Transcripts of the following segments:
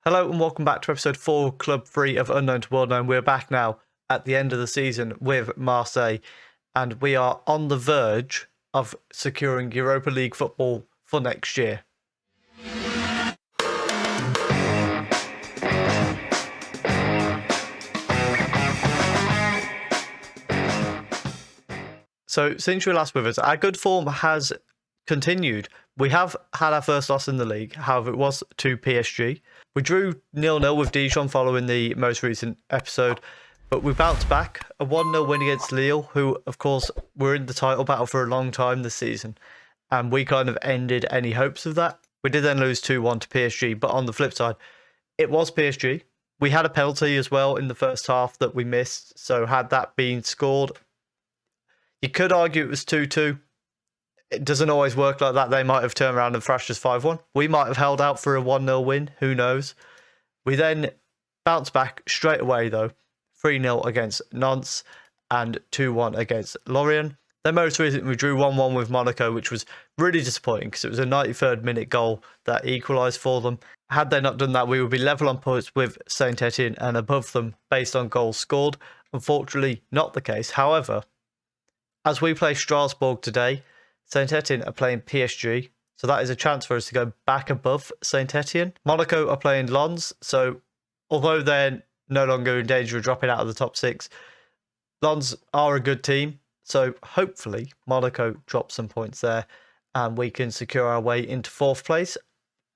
Hello and welcome back to episode 4, Club 3 of Unknown to World Known. We're back now at the end of the season with Marseille, and we are on the verge of securing Europa League football for next year. So since you were last with us, our good form has continued. We have had our first loss in the league, however it was to PSG. We drew 0-0 with Dijon following the most recent episode, but we bounced back, a 1-0 win against Lille, who of course were in the title battle for a long time this season, and we kind of ended any hopes of that. We did then lose 2-1 to PSG, but on the flip side, it was PSG. We had a penalty as well in the first half that we missed, so had that been scored, you could argue it was 2-2. It doesn't always work like that. They might have turned around and thrashed us 5-1. We might have held out for a 1-0 win. Who knows? We then bounced back straight away, though. 3-0 against Nantes and 2-1 against Lorient. Then most recently, we drew 1-1 with Monaco, which was really disappointing because it was a 93rd minute goal that equalised for them. Had they not done that, we would be level on points with Saint-Etienne and above them based on goals scored. Unfortunately, not the case. However, as we play Strasbourg today, Saint-Etienne are playing PSG, so that is a chance for us to go back above Saint-Etienne. Monaco are playing Lens, so although they're no longer in danger of dropping out of the top 6, Lens are a good team, so hopefully Monaco drops some points there and we can secure our way into 4th place.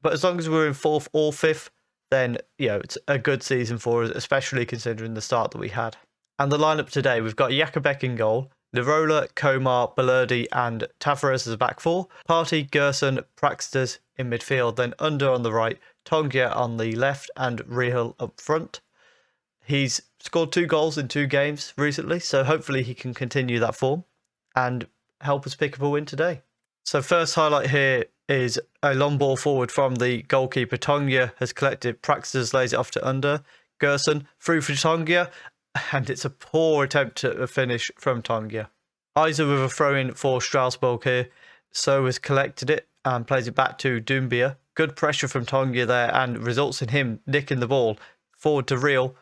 But as long as we're in 4th or 5th, then it's a good season for us, especially considering the start that we had. And the lineup today, we've got Jakubek in goal, Lirola, Komar, Balerdi and Tavares as a back four. Partey, Gerson, Praxters in midfield. Then Under on the right, Tongia on the left and Rihal up front. He's scored 2 goals in 2 games recently, so hopefully he can continue that form and help us pick up a win today. So first highlight here is a long ball forward from the goalkeeper. Tongia has collected, Praxters lays it off to Under. Gerson through for Tongia, and it's a poor attempt at a finish from Tongia. Isa with a throw-in for Strasbourg here. So has collected it and plays it back to Doumbia. Good pressure from Tongia there and results in him nicking the ball. Forward to Real.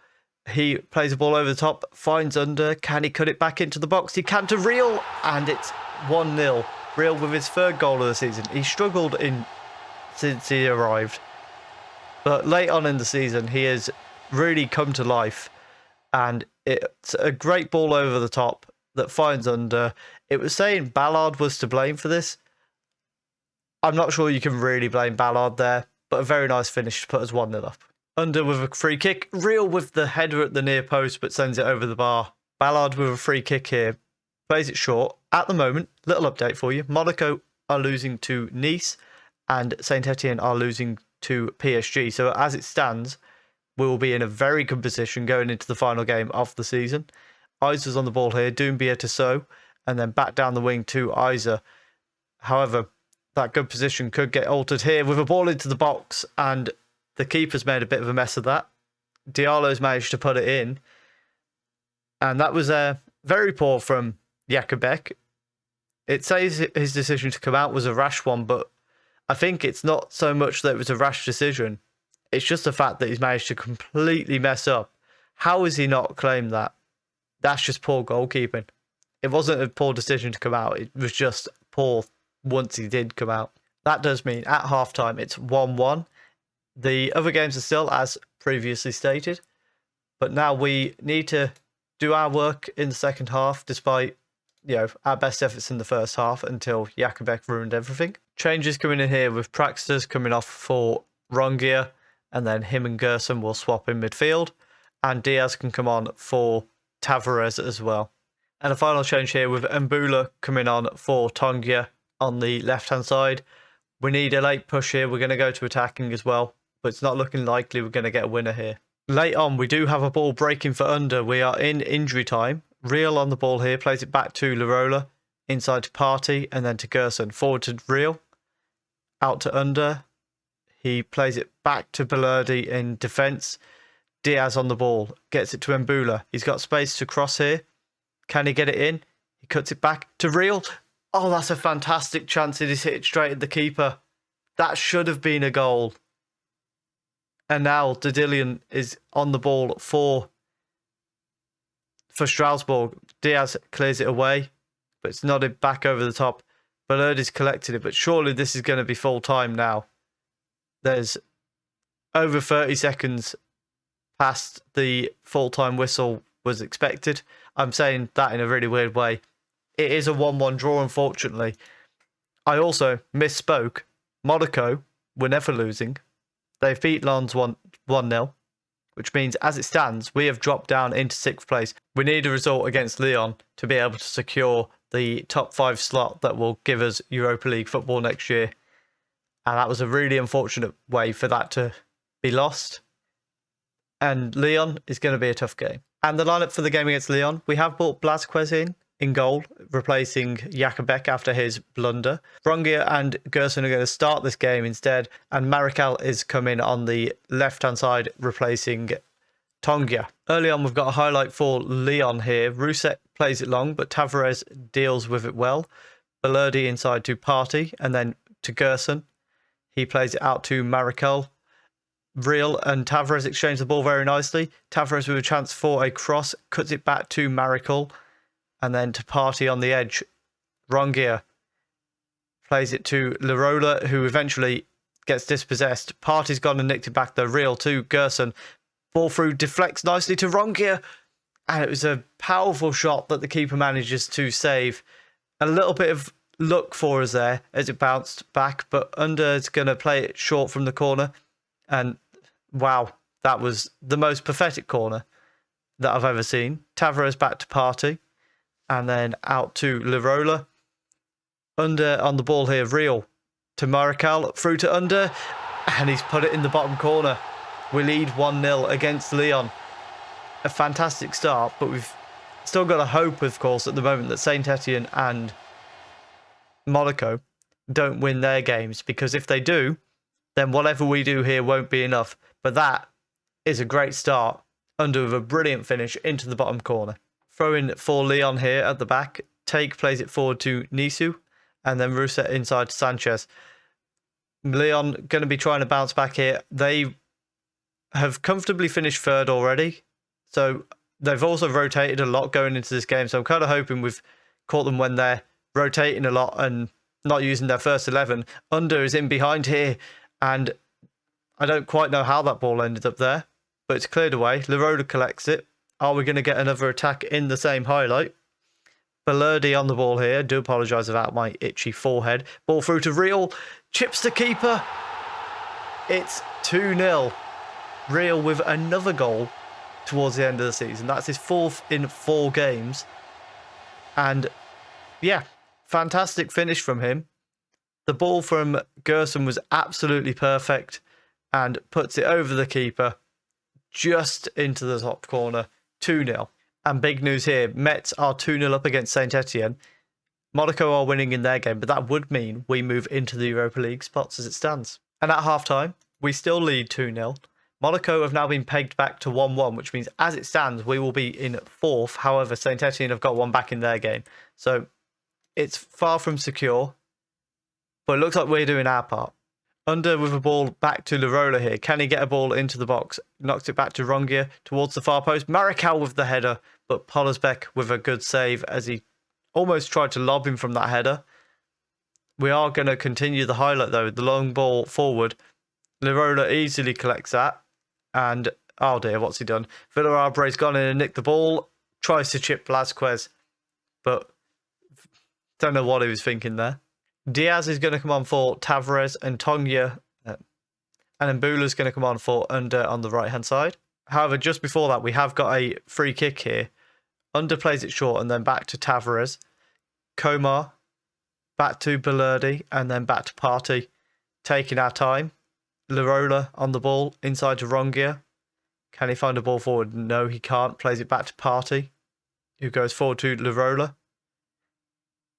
He plays the ball over the top, finds Under. Can he cut it back into the box? He can to Real, and it's 1-0. Real with his 3rd goal of the season. He struggled since he arrived, but late on in the season he has really come to life. And it's a great ball over the top that finds Under. It was saying Ballard was to blame for this. I'm not sure you can really blame Ballard there, but a very nice finish to put us 1-0 up. Under with a free kick. Real with the header at the near post, but sends it over the bar. Ballard with a free kick here. Plays it short. At the moment, little update for you. Monaco are losing to Nice and Saint-Etienne are losing to PSG. So as it stands, we will be in a very good position going into the final game of the season. Isa's on the ball here, Doumbia to So, and then back down the wing to Isa. However, that good position could get altered here with a ball into the box, and the keeper's made a bit of a mess of that. Diallo's managed to put it in, and that was very poor from Jakubek. It says his decision to come out was a rash one, but I think it's not so much that it was a rash decision. It's just the fact that he's managed to completely mess up. How has he not claimed that? That's just poor goalkeeping. It wasn't a poor decision to come out. It was just poor once he did come out. That does mean at halftime it's 1-1. The other games are still as previously stated. But now we need to do our work in the second half despite our best efforts in the first half until Jakubek ruined everything. Changes coming in here with Praxters coming off for Rongier. And then him and Gerson will swap in midfield. And Diaz can come on for Tavares as well. And a final change here with Mbula coming on for Tongia on the left-hand side. We need a late push here. We're going to go to attacking as well. But it's not looking likely we're going to get a winner here. Late on, we do have a ball breaking for Under. We are in injury time. Real on the ball here. Plays it back to Lirola. Inside to Partey and then to Gerson. Forward to Real. Out to Under. He plays it back to Balerdi in defence. Diaz on the ball. Gets it to Mbula. He's got space to cross here. Can he get it in? He cuts it back to Real. Oh, that's a fantastic chance. It is hit straight at the keeper. That should have been a goal. And now Didilian is on the ball for Strasbourg. Diaz clears it away, but it's nodded back over the top. Balerdi's collected it, but surely this is going to be full time now. There's over 30 seconds past the full-time whistle was expected. I'm saying that in a really weird way. It is a 1-1 draw, unfortunately. I also misspoke. Monaco were never losing. They've beat Lens 1-0, which means as it stands, we have dropped down into 6th place. We need a result against Lyon to be able to secure the top 5 slot that will give us Europa League football next year. And that was a really unfortunate way for that to be lost. And Lyon is going to be a tough game. And the lineup for the game against Lyon, we have brought Blazquez in goal, replacing Jakobek after his blunder. Rongier and Gerson are going to start this game instead, and Marechal is coming on the left-hand side, replacing Tongia. Early on, we've got a highlight for Lyon here. Rousset plays it long, but Tavares deals with it well. Balerdi inside to Partey, and then to Gerson. He plays it out to Marechal. Real and Tavares exchange the ball very nicely. Tavares with a chance for a cross, cuts it back to Marechal, and then to Partey on the edge. Rongier plays it to Lirola, who eventually gets dispossessed. Partey's gone and nicked it back though. Real to Gerson. Ball through, deflects nicely to Rongier, and it was a powerful shot that the keeper manages to save. A little bit of luck for us there as it bounced back, but Under is going to play it short from the corner. And wow, that was the most pathetic corner that I've ever seen. Tavares back to Partey, and then out to Lirola. Under on the ball here, Real to Marechal, through to Under, and he's put it in the bottom corner. We lead 1-0 against Lyon. A fantastic start, but we've still got a hope, of course, at the moment that Saint Etienne and Monaco don't win their games, because if they do, then whatever we do here won't be enough. But that is a great start. Under with a brilliant finish into the bottom corner. Throw in for Lyon here at the back. Take plays it forward to Nisu, and then Rousset inside to Sanchez. Lyon going to be trying to bounce back here. They have comfortably finished third already, so they've also rotated a lot going into this game. So I'm kind of hoping we've caught them when they're rotating a lot and not using their first 11. Under is in behind here, and I don't quite know how that ball ended up there, but it's cleared away. Lirola collects it. Are we going to get another attack in the same highlight? Balerdi on the ball here. Do apologise about my itchy forehead. Ball through to Real. Chips the keeper. It's 2-0. Real with another goal towards the end of the season. That's his 4th in 4 games. And yeah, fantastic finish from him. The ball from Gerson was absolutely perfect and puts it over the keeper just into the top corner. 2-0. And big news here, Metz are 2-0 up against Saint Etienne. Monaco are winning in their game, but that would mean we move into the Europa League spots as it stands. And at half-time, we still lead 2-0. Monaco have now been pegged back to 1-1, which means as it stands, we will be in 4th. However, Saint Etienne have got one back in their game. So it's far from secure, but it looks like we're doing our part. Under with a ball back to Lirola here. Can he get a ball into the box? Knocks it back to Rongier towards the far post. Marechal with the header, but Pollersbeck with a good save as he almost tried to lob him from that header. We are going to continue the highlight though. The long ball forward. Lirola easily collects that. And, oh dear, what's he done? Villarabre's gone in and nicked the ball. Tries to chip Blazquez, but don't know what he was thinking there. Diaz is going to come on for Tavares and Tongia, and Mbula's going to come on for Under on the right-hand side. However, just before that, we have got a free kick here. Under plays it short and then back to Tavares. Komar, back to Balerdi, and then back to Partey. Taking our time. Lirola on the ball, inside to Rongier. Can he find a ball forward? No, he can't. Plays it back to Partey, who goes forward to Lirola.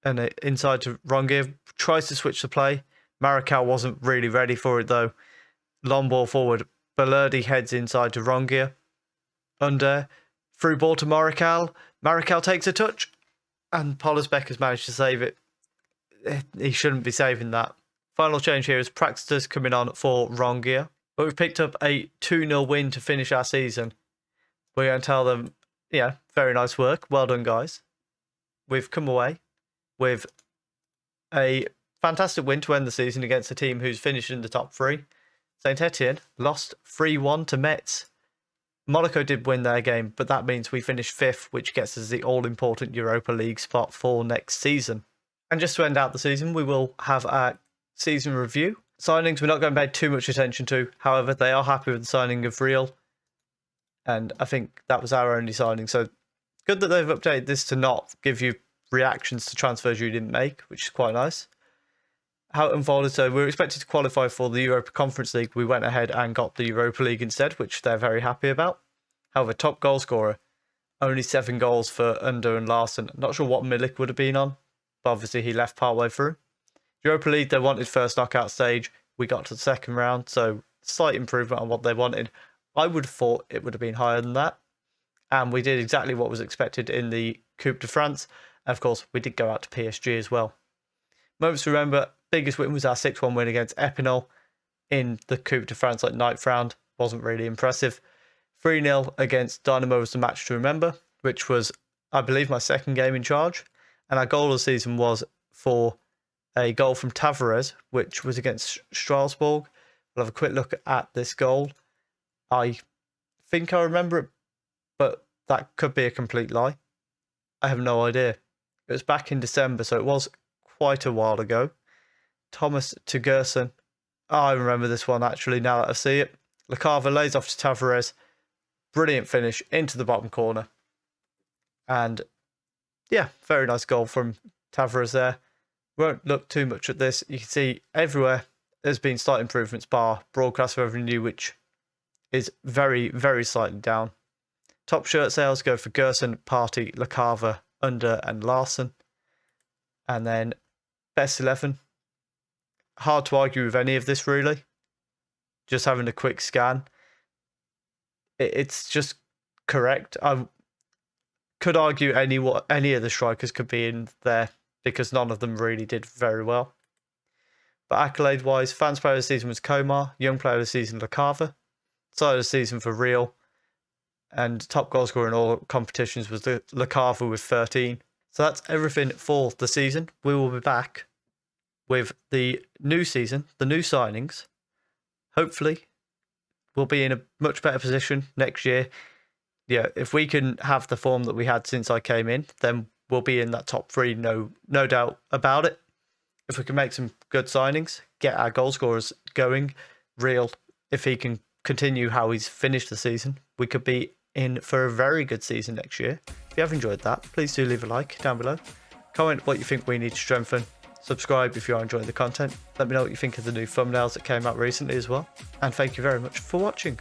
And inside to Rongier, tries to switch the play. Marechal wasn't really ready for it though. Long ball forward. Balerdi heads inside to Rongier. Under. Through ball to Marechal. Marechal takes a touch. And Pollersbeck has managed to save it. He shouldn't be saving that. Final change here is Praxeter's coming on for Rongier. But we've picked up a 2-0 win to finish our season. We're going to tell them, yeah, very nice work. Well done, guys. We've come away with a fantastic win to end the season against a team who's finished in the top 3. Saint Etienne lost 3-1 to Metz. Monaco did win their game, but that means we finished 5th, which gets us the all-important Europa League spot for next season. And just to end out the season, we will have our season review. Signings we're not going to pay too much attention to. However, they are happy with the signing of Real. And I think that was our only signing. So good that they've updated this to not give you reactions to transfers you didn't make, which is quite nice. How it unfolded, so we were expected to qualify for the Europa Conference League. We went ahead and got the Europa League instead, which they're very happy about. However, top goal scorer, only 7 goals for Under and Larson. Not sure what Milik would have been on, but obviously he left partway through. Europa League, they wanted first knockout stage. We got to the second round, so slight improvement on what they wanted. I would have thought it would have been higher than that. And we did exactly what was expected in the Coupe de France. And of course, we did go out to PSG as well. Moments to remember, biggest win was our 6-1 win against Epinal in the Coupe de France, like ninth round. Wasn't really impressive. 3-0 against Dynamo was the match to remember, which was, I believe, my second game in charge. And our goal of the season was for a goal from Tavares, which was against Strasbourg. We'll have a quick look at this goal. I think I remember it, but that could be a complete lie. I have no idea. It was back in December, so it was quite a while ago. Thomas to Gerson. Oh, I remember this one actually now that I see it. Lacava lays off to Tavares. Brilliant finish into the bottom corner. And yeah, very nice goal from Tavares there. Won't look too much at this. You can see everywhere there's been slight improvements bar broadcast revenue, which is very, very slightly down. Top shirt sales go for Gerson, Party, Lacava, Under and Larson. And then best 11. Hard to argue with any of this, really. Just having a quick scan. It's just correct. I could argue any of the strikers could be in there because none of them really did very well. But accolade-wise, fans player of the season was Komar, young player of the season Lacava, side of the season for Real, and top goal scorer in all competitions was Lacava with 13. So that's everything for the season. We will be back with the new season, the new signings. Hopefully, we'll be in a much better position next year. Yeah, if we can have the form that we had since I came in, then we'll be in that top 3, no doubt about it. If we can make some good signings, get our goal scorers going, Real, if he can continue how he's finished the season, we could be in for a very good season next year. If you have enjoyed that, please do leave a like down below. Comment what you think we need to strengthen. Subscribe if you are enjoying the content. Let me know what you think of the new thumbnails that came out recently as well. And thank you very much for watching.